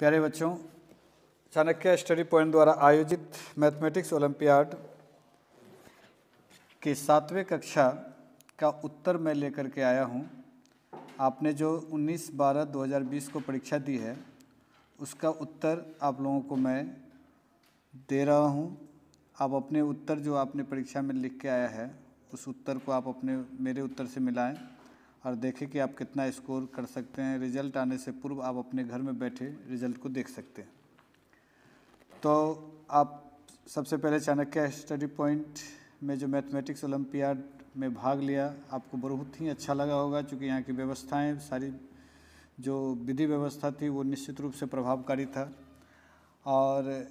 प्यारे बच्चों, Chanakya study point द्वारा आयोजित मैथमेटिक्स ओलंपियाड की 7वीं कक्षा का उत्तर मैं लेकर के आया हूं। आपने जो 19/12/2020 को परीक्षा दी है उसका उत्तर आप लोगों को मैं दे रहा हूं। आप अपने उत्तर जो आपने परीक्षा में लिख के आया है उस उत्तर को आप अपने मेरे उत्तर से मिलाएं और देखें कि आप कितना स्कोर कर सकते हैं। रिजल्ट आने से पूर्व आप अपने घर में बैठे रिजल्ट को देख सकते हैं। तो आप सबसे पहले चाणक्य स्टडी पॉइंट में जो मैथमेटिक्स ओलंपियाड में भाग लिया, आपको बहुत ही अच्छा लगा होगा, क्योंकि यहाँ की व्यवस्थाएं सारी जो विधि व्यवस्था थी वो निश्चित रूप से प्रभावकारी था। और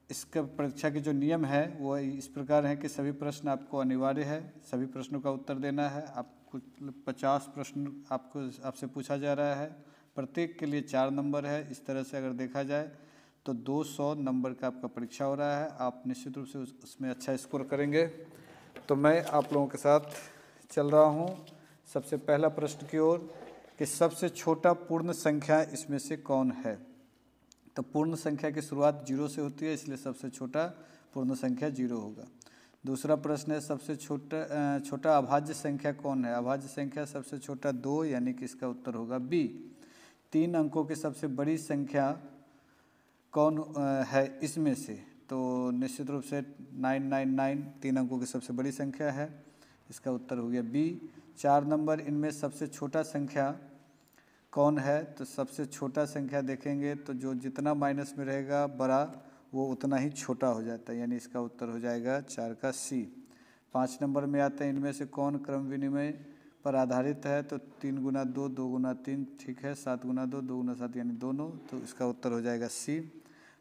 इसका परीक्षा के जो नियम है वो इस प्रकार है कि सभी प्रश्न आपको अनिवार्य है, सभी प्रश्नों का उत्तर देना है। आपको 50 प्रश्न आपसे पूछा जा रहा है, प्रत्येक के लिए 4 नंबर है। इस तरह से अगर देखा जाए तो 200 नंबर का आपका परीक्षा हो रहा है। आप निश्चित रूप से उसमें अच्छा स्कोर करेंगे। तो मैं आप लोगों के साथ चल रहा हूं सबसे पहला प्रश्न की ओर कि सबसे छोटा पूर्ण संख्या इसमें से कौन है। तो पूर्ण संख्या की शुरुआत 0 से होती है, इसलिए सबसे छोटा पूर्ण संख्या 0 होगा। दूसरा प्रश्न है सबसे छोटा अभाज्य संख्या कौन है। अभाज्य संख्या सबसे छोटा 2, यानी कि इसका उत्तर होगा बी। 3 अंकों की सबसे बड़ी संख्या कौन है इसमें से। तो निश्चित रूप से 999 3 अंकों की सबसे बड़ी संख्या है, इसका उत्तर हो गया बी। 4 नंबर, इनमें सबसे छोटा संख्या कौन है। तो सबसे छोटा संख्या देखेंगे तो जो जितना माइनस में रहेगा बड़ा वो उतना ही छोटा हो जाता है, यानी इसका उत्तर हो जाएगा 4 का सी। 5 नंबर में आते हैं इनमें से कौन क्रम विनिमय पर आधारित है। तो 3 गुना 2, 2 गुना 3, ठीक है। 7 गुना 2, 2 गुना 7 यानी दोनों, तो इसका उत्तर हो जाएगा सी।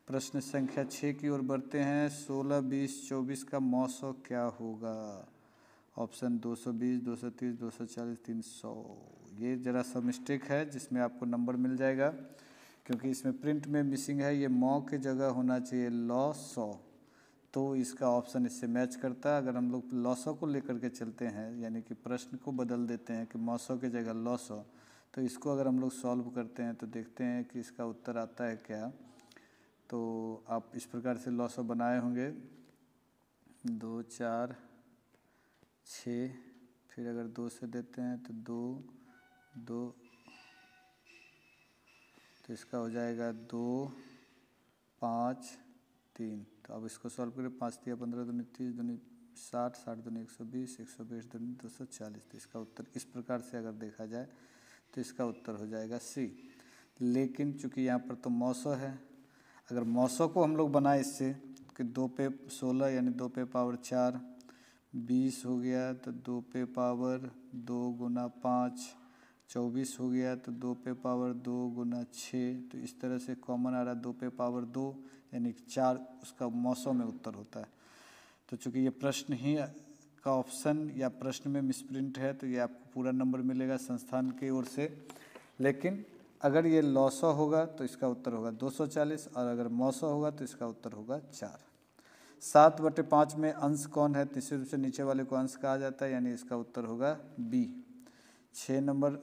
प्रश्न संख्या 6 की ओर बढ़ते हैं। 16, 20, 24 का मौसौ क्या होगा। ऑप्शन 220, 230, 240, 300। ये ज़रा सा मिस्टेक है जिसमें आपको नंबर मिल जाएगा, क्योंकि इसमें प्रिंट में मिसिंग है। ये मौ की जगह होना चाहिए लॉ 100, तो इसका ऑप्शन इससे मैच करता है। अगर हम लोग लॉ 100 को लेकर के चलते हैं, यानी कि प्रश्न को बदल देते हैं कि मौसौ की जगह लॉ 100, तो इसको अगर हम लोग सॉल्व करते हैं तो देखते हैं कि इसका उत्तर आता है क्या। तो आप इस प्रकार से लॉ 100 बनाए होंगे, 2, 4, 6, फिर अगर 2 से देते हैं तो 2, 2, तो इसका हो जाएगा 2, 5, 3। तो अब इसको सॉल्व करें। 5 दिया 15, 2 30, 2 60, 60 2 120, 120 2 240। तो इसका उत्तर इस प्रकार से अगर देखा जाए तो इसका उत्तर हो जाएगा सी। लेकिन चूंकि यहाँ पर तो मौसौ है, अगर मौसौ को हम लोग बनाए इससे कि 2 पे 16 यानी 2 पे पावर 4, 20 हो गया तो 2 पे पावर 2 गुना 5, 24 हो गया तो 2 पे पावर 2 गुना 6। तो इस तरह से कॉमन आ रहा है 2 पे पावर 2, यानी 4 उसका मौसौ में उत्तर होता है। तो चूँकि ये प्रश्न ही का ऑप्शन या प्रश्न में मिसप्रिंट है तो ये आपको पूरा नंबर मिलेगा संस्थान की ओर से। लेकिन अगर ये लॉ 100 होगा तो इसका उत्तर होगा 240, और अगर मौसौ होगा तो इसका उत्तर होगा 4। 7/5 में अंश कौन है। निश्चित रूप से नीचे वाले को अंश कहा जाता है, यानी इसका उत्तर होगा बी। 6 नंबर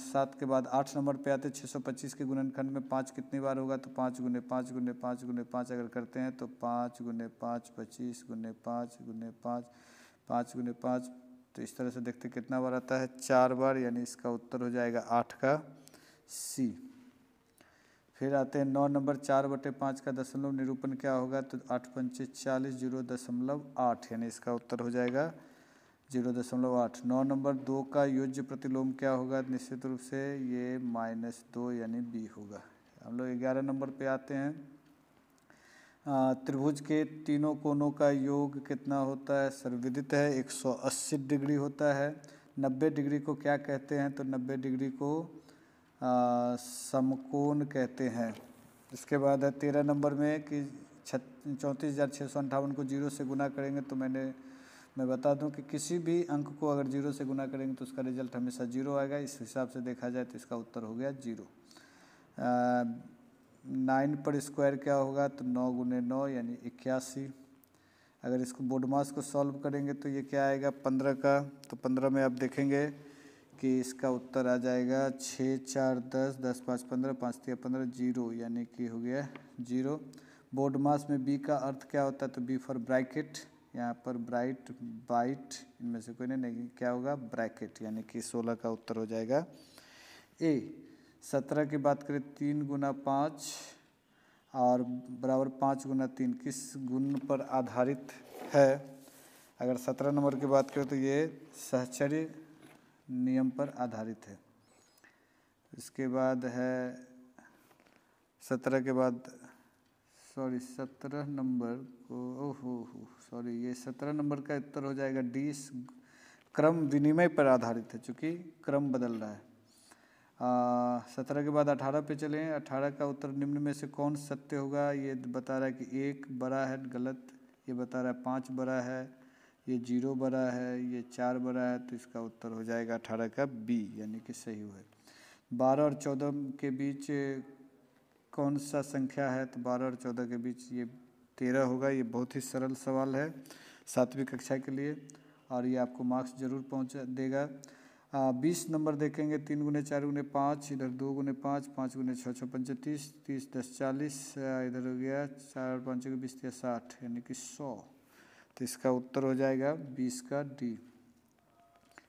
7 के बाद 8 नंबर पे आते हैं। 625 के गुणनखंड में 5 कितनी बार होगा। तो 5 गुने 5 गुने 5 गुने 5 अगर करते हैं तो 5 गुने 5 25 गुने 5 गुने 5 5 गुने 5। तो इस तरह से देखते कितना बार आता है, 4 बार, यानी इसका उत्तर हो जाएगा 8 का सी। फिर आते हैं 9 नंबर, 4/5 का दशमलव निरूपण क्या होगा। तो 8 पंचे 40, 0.8, यानी इसका उत्तर हो जाएगा 0.8। 9 नंबर, 2 का योज्य प्रतिलोम क्या होगा। निश्चित रूप से ये -2 यानी बी होगा। हम लोग 11 नंबर पे आते हैं। त्रिभुज के तीनों कोनों का योग कितना होता है। सर्वविदित है 180 डिग्री होता है। 90 डिग्री को क्या कहते हैं। तो 90 डिग्री को समकोण कहते हैं। इसके बाद है 13 नंबर में कि 34,658 को 0 से गुना करेंगे। तो मैं बता दूं कि किसी भी अंक को अगर 0 से गुना करेंगे तो उसका रिजल्ट हमेशा 0 आएगा। इस हिसाब से देखा जाए तो इसका उत्तर हो गया 0। 9 पर स्क्वायर क्या होगा। तो 9 गुने 9 यानी 81। अगर इसको बोर्ड मास को सॉल्व करेंगे तो ये क्या आएगा 15 का। तो 15 में आप देखेंगे कि इसका उत्तर आ जाएगा 6 4 10, 10 5 15, 5 3 15, 0, यानी कि हो गया 0। बोर्ड मास में बी का अर्थ क्या होता है? तो बी फॉर ब्रैकेट, यहाँ पर ब्राइट बाइट इनमें से कोई नहीं, क्या होगा? ब्रैकेट, यानी कि 16 का उत्तर हो जाएगा ए। 17 की बात करें, 3 गुना 5 और बराबर 5 गुना 3 किस गुण पर आधारित है? अगर 17 नंबर की बात करें तो ये सहचर्य नियम पर आधारित है। इसके बाद है 17 के बाद 17 नंबर को सॉरी ये 17 नंबर का उत्तर हो जाएगा डी, क्रम विनिमय पर आधारित है, चूँकि क्रम बदल रहा है। 17 के बाद 18 पे चलें। 18 का उत्तर निम्न में से कौन सत्य होगा? ये बता रहा है कि 1 बड़ा है, गलत। ये बता रहा है 5 बड़ा है, ये 0 बड़ा है, ये 4 बड़ा है, तो इसका उत्तर हो जाएगा 18 का बी, यानी कि सही हुआ है। 12 और 14 के बीच कौन सा संख्या है? तो 12 और 14 के बीच ये 13 होगा। ये बहुत ही सरल सवाल है 7वीं कक्षा के लिए, और ये आपको मार्क्स जरूर पहुँचा देगा। 20 नंबर देखेंगे, 3 गुने 4 गुने 5, इधर 2 गुने 5, 5 गुने 6 6 पंचे 30, 30 10 40, इधर हो गया 4 5 के 20 60, यानी कि 100। तो इसका उत्तर हो जाएगा 20 का डी।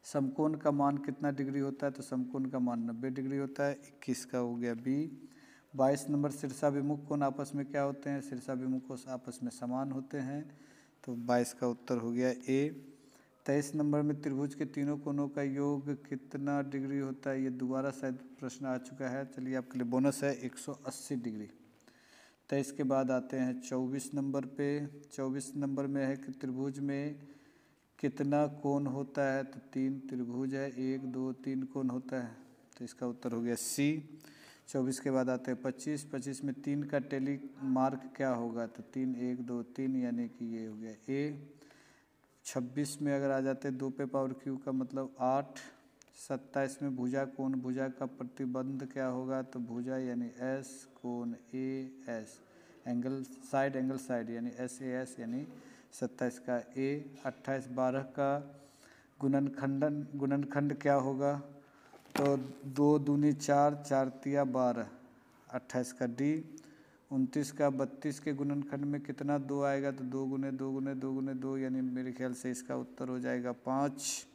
समकोण का मान कितना डिग्री होता है? तो समकोण का मान 90 डिग्री होता है। 21 का हो गया बी। 22 नंबर, शीर्षाभिमुख कोण आपस में क्या होते हैं? शीर्षाभिमुख कोण आपस में समान होते हैं, तो 22 का उत्तर हो गया ए। 23 नंबर में, त्रिभुज के तीनों कोणों का योग कितना डिग्री होता है? ये दोबारा शायद प्रश्न आ चुका है, चलिए आपके लिए बोनस है 180 डिग्री। 23 के बाद आते हैं 24 नंबर पे। 24 नंबर में है कि त्रिभुज में कितना कोण होता है? तो 3 त्रिभुज है, 1 2 3 कोण होता है, तो इसका उत्तर हो गया सी। 24 के बाद आते हैं 25। 25 में 3 का टेली मार्क क्या होगा? तो 3 1 2 3, यानी कि ये हो गया ए। 26 में अगर आ जाते हैं 2 पे पावर क्यू का मतलब 8। 27 में भुजा कोण, भुजा का प्रतिबंध क्या होगा? तो भुजा यानी एस, कोण ए एस, एंगल साइड यानी एस ए एस, यानी 27 का ए। 28 12 का गुणनखंड क्या होगा? तो 2 दूनी 4, 4 तिया 12, 28 का डी। 29 का 32 के गुणनखंड में कितना 2 आएगा? तो 2 गुने 2 गुने 2 गुने 2, यानी मेरे ख्याल से इसका उत्तर हो जाएगा 5,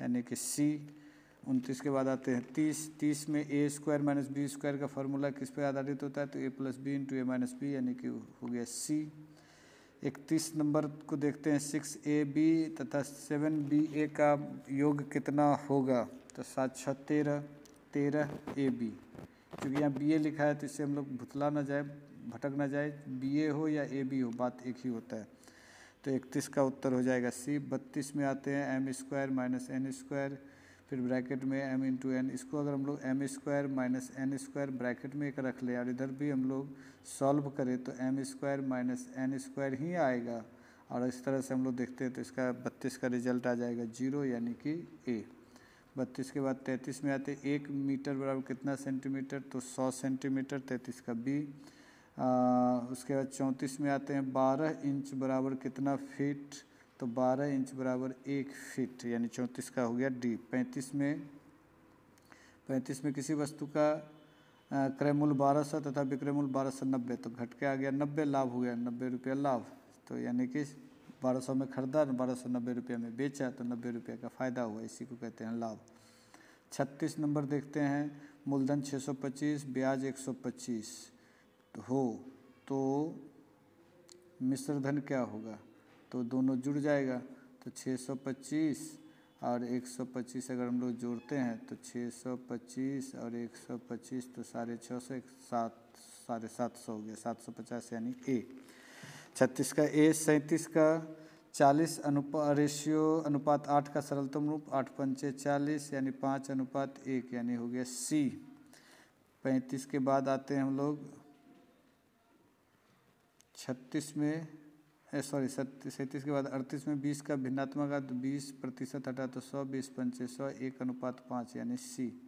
यानी कि सी। 29 के बाद आते हैं 30। 30 में ए स्क्वायर माइनस बी स्क्वायर का फार्मूला किस पे आधारित होता है? तो ए प्लस बी इंटू ए माइनस बी, यानी कि हो गया सी। 31 नंबर को देखते हैं, 6ab तथा 7ba का योग कितना होगा? तो 7 6 13, 13ab। क्योंकि यहाँ बी ए लिखा है तो इससे हम लोग भुतला ना जाए, भटक ना जाए, बी ए हो या ए बी हो, बात एक ही होता है। तो 31 का उत्तर हो जाएगा सी। 32 में आते हैं M square minus N square, फिर ब्रैकेट में एम इंटू एन। इसको अगर हम लोग M square minus N square bracket में एक रख लें और इधर भी हम लोग सॉल्व करें तो M square minus N square ही आएगा, और इस तरह से हम लोग देखते हैं तो इसका 32 का रिजल्ट आ जाएगा 0, यानी कि ए। 32 के बाद 33 में आते 1 मीटर बराबर कितना सेंटीमीटर? तो 100 सेंटीमीटर, 33 का बी। उसके बाद 34 में आते हैं 12 इंच बराबर कितना फीट? तो 12 इंच बराबर 1 फीट, यानी 34 का हो गया डी। 35 में किसी वस्तु का क्रय मूल्य 1200 तथा विक्रय मूल्य 1290, तो घट के आ गया 90, लाभ हो गया 90 रुपया लाभ, तो यानी कि 1200 में खरीदा, 1290 रुपये में बेचा, तो 90 रुपये का फ़ायदा हुआ, इसी को कहते हैं लाभ। 36 नंबर देखते हैं, मूलधन 625, ब्याज 125 हो तो मिश्र धन क्या होगा? तो दोनों जुड़ जाएगा, तो 625 और 125 अगर हम लोग जोड़ते हैं तो 625 और 125 तो 650, 750 हो गया, 750 यानी ए। 36 का ए। 37 का 40 अनुपात 8 का सरलतम रूप 8 पंचे 40, यानी 5:1, यानी हो गया सी। 35 के बाद आते हैं हम लोग 37 के बाद 38 में 20 का भिन्नात्मक का 20% हटा तो 100, 20 पंचे 100, 1:5, यानी सी।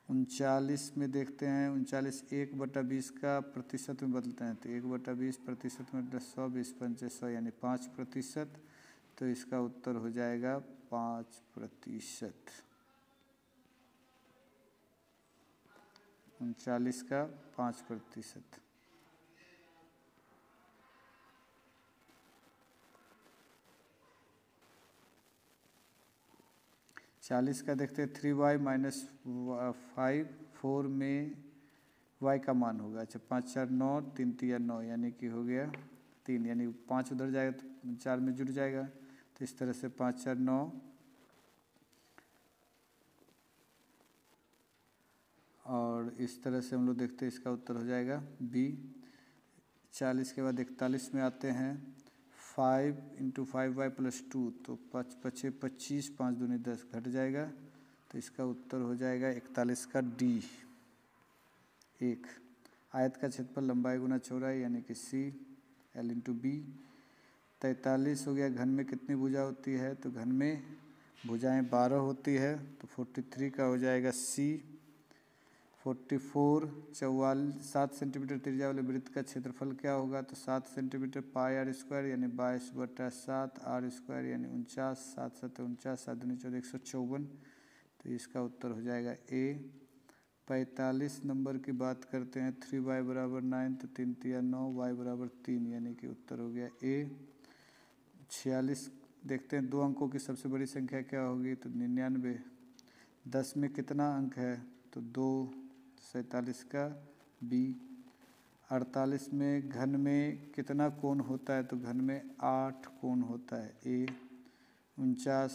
39 में देखते हैं, 39 1/20 का प्रतिशत में बदलते हैं, तो 1/20 प्रतिशत में 100, 20 पंचे 100, यानी 5%, तो इसका उत्तर हो जाएगा 5%। 39 का 5%। 40 का देखते हैं 3y माइनस 5, 4 में y का मान होगा। अच्छा 5 4 9, 3 3 9, यानी कि हो गया 3, यानी 5 उधर जाएगा तो 4 में जुड़ जाएगा। तो इस तरह से 5 4 9 और इस तरह से हम लोग देखते हैं इसका उत्तर हो जाएगा बी। 40 के बाद 41 में आते हैं। 5 × 5y + 2, तो 5 5 25, 5 दूनी 10 घट जाएगा। तो इसका उत्तर हो जाएगा 41 का डी। 1 आयत का क्षेत्रफल लंबाई गुना चौड़ाई यानी कि सी L × B। 43 हो गया। घन में कितनी भुजा होती है? तो घन में भुजाएं 12 होती है, तो 43 का हो जाएगा सी। 44 7 सेंटीमीटर त्रिज्या वाले वृत्त का क्षेत्रफल क्या होगा? तो 7 सेंटीमीटर πr² यानी 22/7 r² यानी 49, 7 7 49, 7 दूनी 14, 154। तो इसका उत्तर हो जाएगा ए। 45 नंबर की बात करते हैं। 3y = 9, तो 3 3 9, y = 3, यानी कि उत्तर हो गया ए। 46 देखते हैं 2 अंकों की सबसे बड़ी संख्या क्या होगी? तो 99। 10 में कितना अंक है? तो 2, 47 का बी। 48 में घन में कितना कोण होता है? तो घन में 8 कोण होता है ए। 49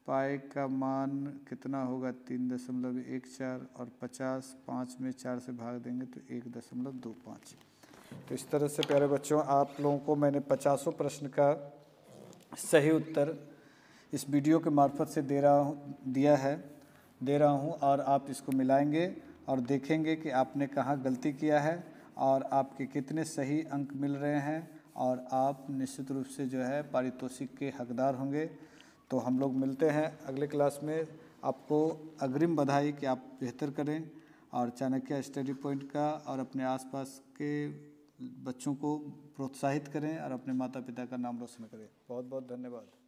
पाई का मान कितना होगा? 3.14 और 50 5 में 4 से भाग देंगे तो 1.25। तो इस तरह से प्यारे बच्चों आप लोगों को मैंने 50 प्रश्न का सही उत्तर इस वीडियो के मार्फत से दे रहा हूँ और आप इसको मिलाएंगे और देखेंगे कि आपने कहाँ गलती किया है और आपके कितने सही अंक मिल रहे हैं और आप निश्चित रूप से जो है पारितोषिक के हकदार होंगे। तो हम लोग मिलते हैं अगले क्लास में। आपको अग्रिम बधाई कि आप बेहतर करें और चाणक्य स्टडी पॉइंट का और अपने आसपास के बच्चों को प्रोत्साहित करें और अपने माता पिता का नाम रोशन करें। बहुत बहुत धन्यवाद।